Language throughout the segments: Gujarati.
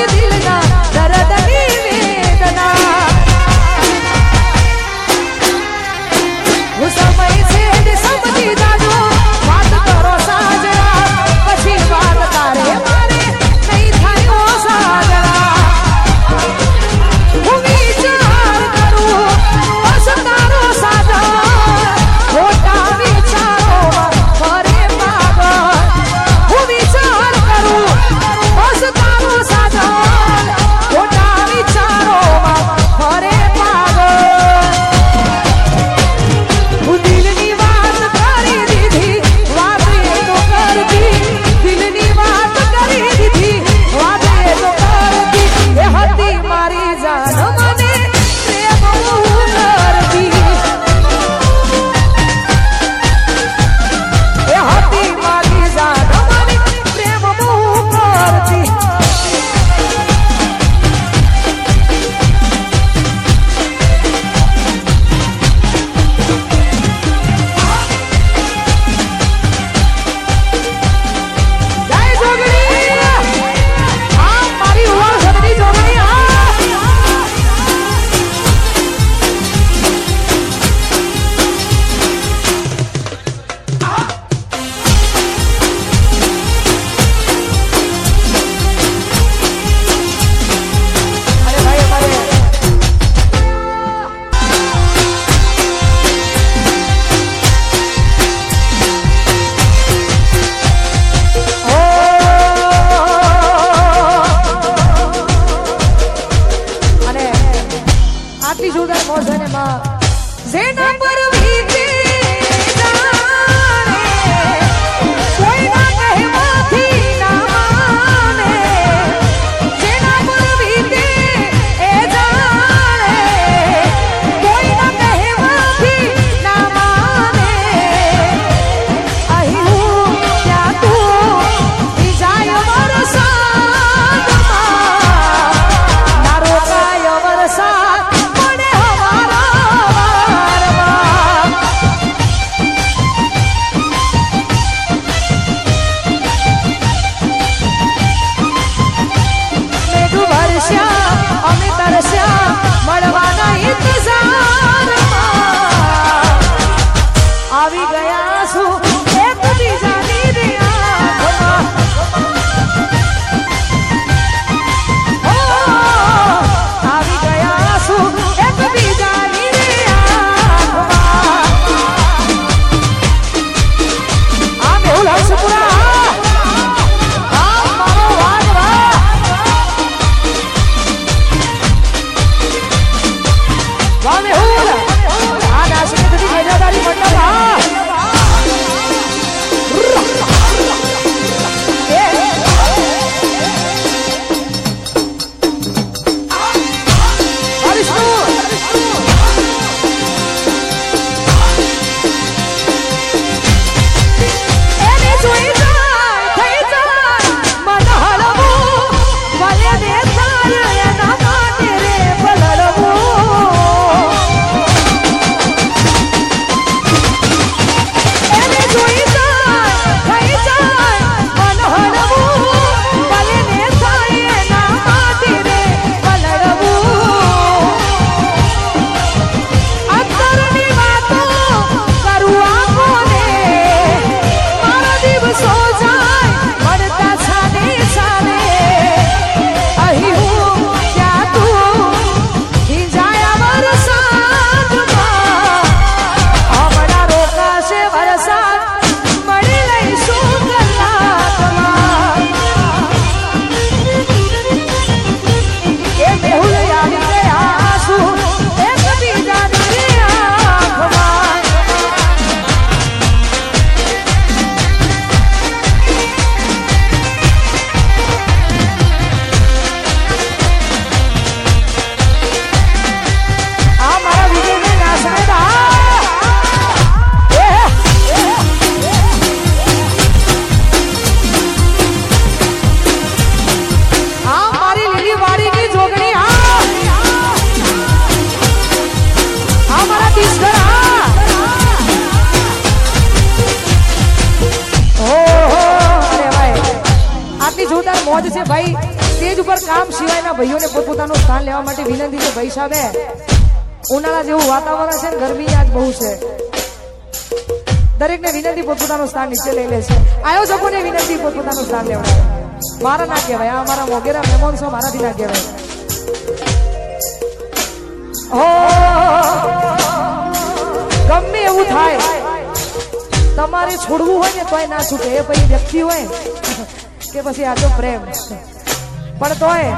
દિલના દર્દની વેદના મોજ છે ભાઈ સ્ટેજ ઉપર કામ સિવાયના ભાઈઓને પોતપોતાનું સ્થાન લેવા માટે વિનંતી છે ભાઈ સાહેબે ઉનાળા જેવું વાતાવરણ છે ને ગરમી આજ બહુ છે દરેકને વિનંતી પોતપોતાનું સ્થાન નીચે લઈ લે છે આયોજકોને વિનંતી પોતપોતાનું સ્થાન લેવડાવે મારા ના કહેવાય આ અમારા મોગેરા મહેમાન છો મારાથી ના કહેવાય ગમે એવું થાય તમારે છોડવું હોય ને તોય ના છૂટે એ પછી વ્યક્તિ હોય કે પછી આ તો પ્રેમ પણ તોય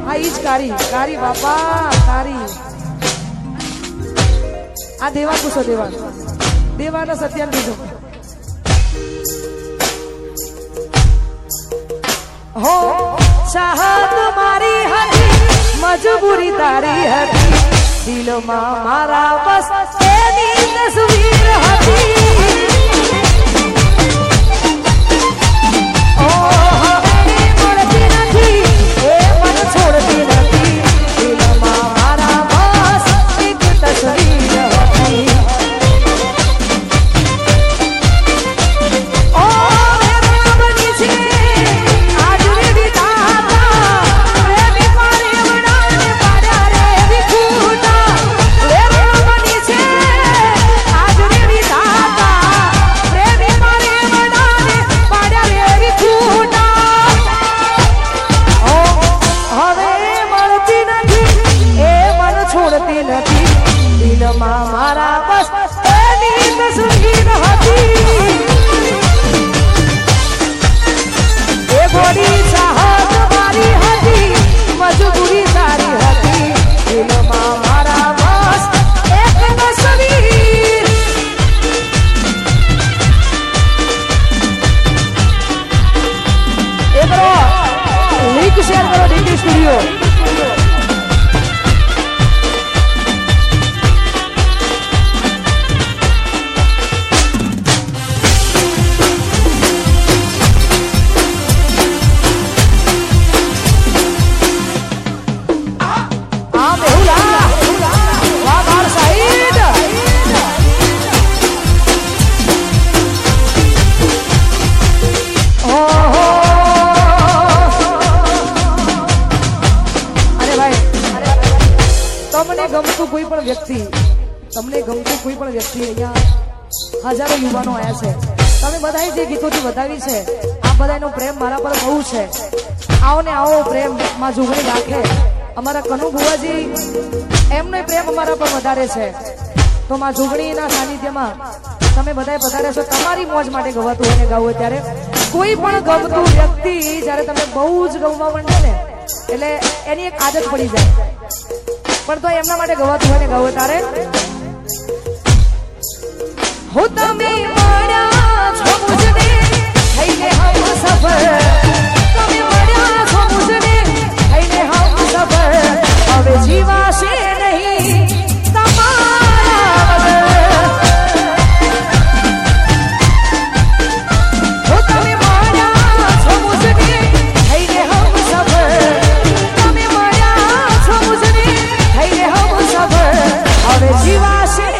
આ ઈ જ કારી બાપા કારી આ દેવા કુશો દેવાના સત્યાન બીજો હો ચાહત મારી હતી મજબૂરી તારી હતી દિલમાં મારા બસ તેની તસવીર હતી તમને ગમતું કોઈ પણ વ્યક્તિ અહીંયા હજારો યુવાનો આવ્યા છે તમે બધાએ જે ગીતોથી વધાવી છે આ બધાનો પ્રેમ મારા પર બહુ છે આવો ને આવો પ્રેમ માં જોગણી રાખે અમારા કનુ બુવાજી એમનો પ્રેમ અમારા પર વધારે છે તો માં જોગણીના સાનિધ્યમાં તમે બધાએ પધારે છો તમારી મોજ માટે ગવાતું હોય ને ગાવું હોય ત્યારે કોઈ પણ ગમતું વ્યક્તિ જ્યારે તમે બહુ જ ગમવા માંડે ને એટલે એની એક આદત પડી જાય પણ તો એમના માટે ગવાતું હોય ને ગાવું હોય ત્યારે हो તમે મળ્યા છો મુજને થઈને હમ સફર તમે મળ્યા છો મુજને થઈને હમ સફર હવે જીવાશે નહીં તમારા વગર હો તમે મળ્યા છો મુજને થઈને હમ સફર તમે મળ્યા છો મુજને થઈને હમ સફર હવે જીવાશે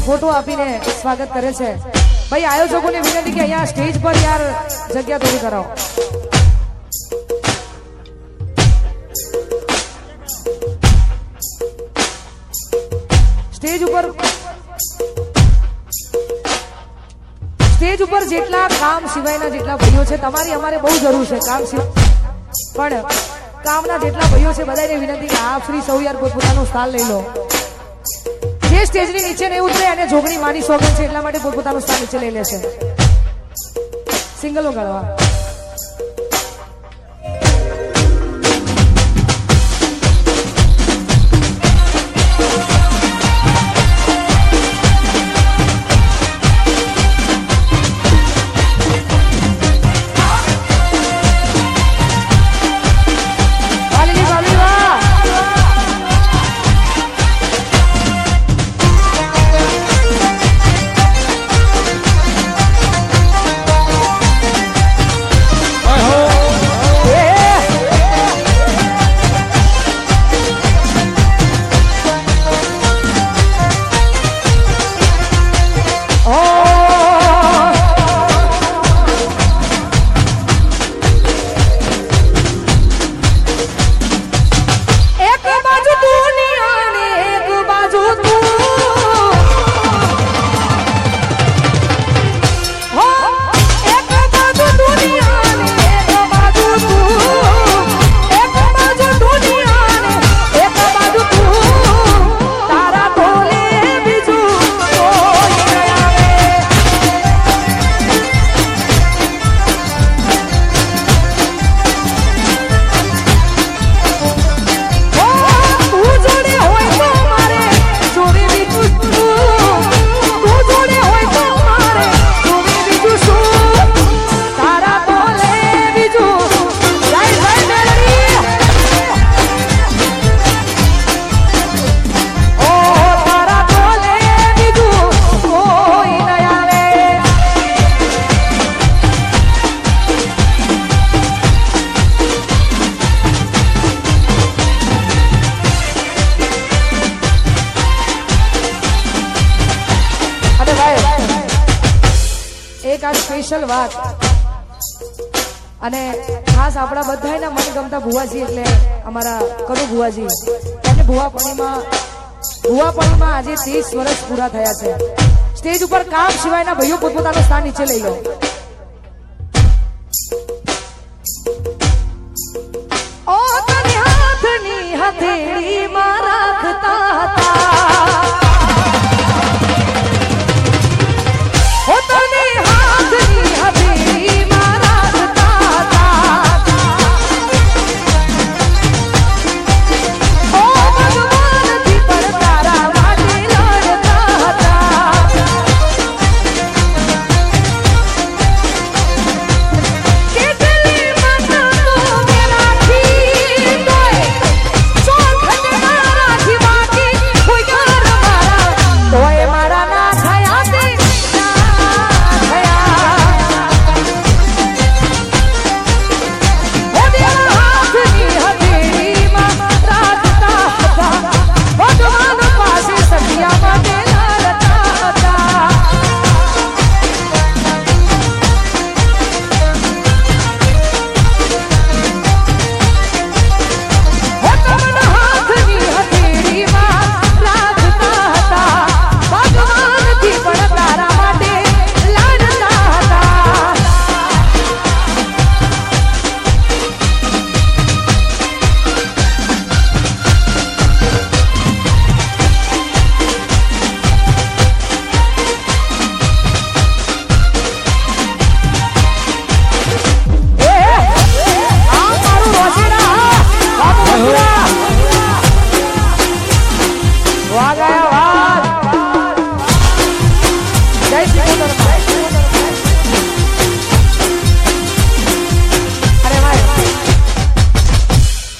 फोटो आपीने स्वागत करे छे भाई आयोजकों ने विनती कि अहींया स्टेज पर यार जग्या थोड़ी कराओ स्टेज ऊपर સ્ટેજ ઉપર જેટલા કામ સિવાયના જેટલા ભાઈઓ છે તમારી અમારે બહુ જરૂર છે કામ સિવાય પણ કામના જેટલા ભાઈઓ છે બધાને વિનંતી કે આ ફ્રી સૌ યાર પોતપોતાનું સ્થાન લઈ લો જે સ્ટેજની નીચે નહીં ઉતરે અને જોગણી માની સોગન છે એટલા માટે પોતપોતાનું સ્થાન નીચે લઈ લેશે સિંગલો ગાળવા સ્પેશિયલ વાત અને ખાસ આપણા બધાના મનગમતા ભુવાજી એટલે અમારા કનુ ભુવાજી એટલે ભુવાપણીમાં આજે 30 વર્ષ પૂરા થયા છે સ્ટેજ ઉપર કામ સિવાયના ભાઈઓ પોતપોતાનું સ્થાન નીચે લઈ લો ઓ તને હાથની હથેળીમાં રાખતા હતા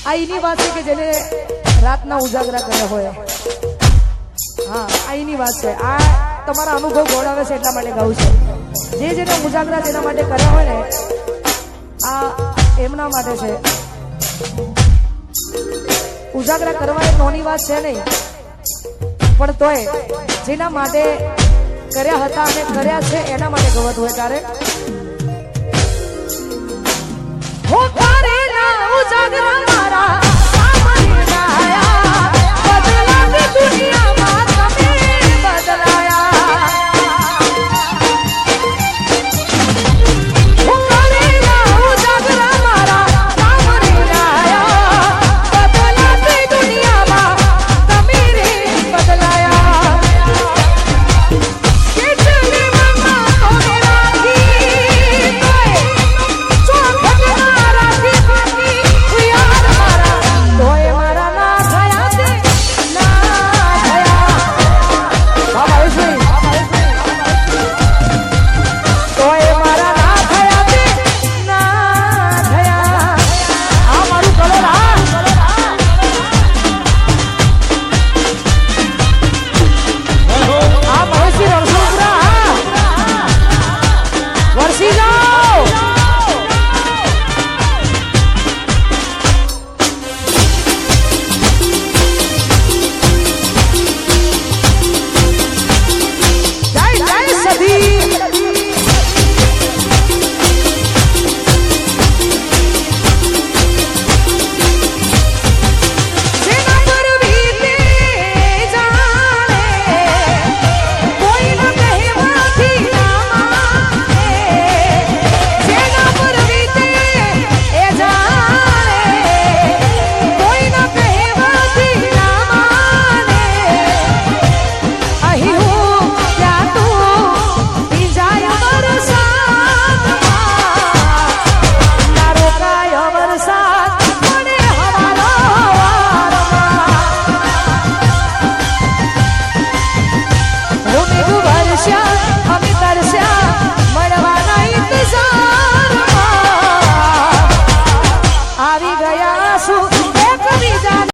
આઈની વાત છે કે જેને રાતના ઉજાગરા કર્યા હોય હા આઈની વાત છે આ તમારા અનુભવ ગોળાવે છે એટલા માટે ગાઉં છે જેને ઉજાગરા જેના માટે કર્યા હોય ને આ એમના માટે છે ઉજાગરા કરવા એ નોની વાત છે નહીં પણ તોય જેના માટે કર્યા હતા અને કર્યા છે એના માટે ગવત હોય ત્યારે